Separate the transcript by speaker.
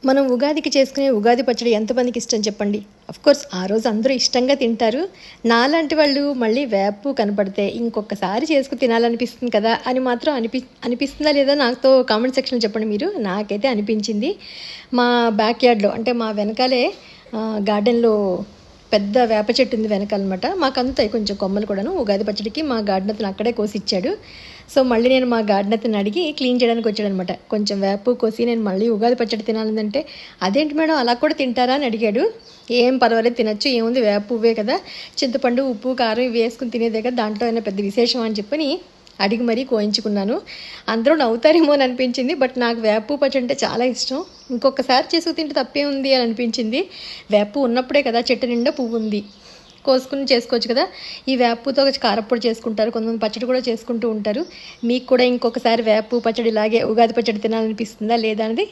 Speaker 1: మనం ఉగాదికి చేసుకునే ఉగాది పచ్చడి ఎంతమందికి ఇష్టం చెప్పండి. కోర్స్ ఆ రోజు అందరూ ఇష్టంగా తింటారు. నాలాంటి వాళ్ళు మళ్ళీ వేపు కనపడితే ఇంకొకసారి చేసుకు తినాలనిపిస్తుంది కదా అని మాత్రం అనిపిస్తుందా లేదా నాతో కామెంట్ సెక్షన్లో చెప్పండి మీరు. నాకైతే అనిపించింది. మా బ్యాక్ యార్డ్లో అంటే మా వెనకాలే గార్డెన్లో పెద్ద వేప చెట్టు ఉంది వెనకాలన్నమాట. మాకు అందుతాయి కొంచెం కొమ్మలు కూడాను. ఉగాది పచ్చడికి మా గార్డెన్ అతను అక్కడే కోసి ఇచ్చాడు. సో మళ్ళీ నేను మా గార్డెన్ అతను అడిగి క్లీన్ చేయడానికి వచ్చాడనమాట. కొంచెం వేపు కోసి నేను మళ్ళీ ఉగాది పచ్చడి తినాలంటే, అదేంటి మేడం అలా కూడా తింటారా అని అడిగాడు. ఏం పర్వాలేదు తినచ్చు, ఏముంది వేపు పువ్వే కదా, చింతపండు ఉప్పు కారం ఇవి వేసుకుని తినేదే కదా, దాంట్లో అయినా పెద్ద విశేషం అని చెప్పని అడిగి మరీ కోయించుకున్నాను. అందరూ నవ్వుతారేమో అని అనిపించింది. బట్ నాకు వేపు పచ్చడి అంటే చాలా ఇష్టం. ఇంకొకసారి చేసుకు తింటే తప్పే ఉంది అని అనిపించింది. వేపు ఉన్నప్పుడే కదా చెట్టు నిండా పువ్వు ఉంది, కోసుకుని చేసుకోవచ్చు కదా. ఈ వేపుతో కారప్పొడి చేసుకుంటారు, కొంతమంది పచ్చడి కూడా చేసుకుంటూ ఉంటారు. మీకు కూడా ఇంకొకసారి వేపు పచ్చడి ఇలాగే ఉగాది పచ్చడి తినాలనిపిస్తుందా లేదా అనేది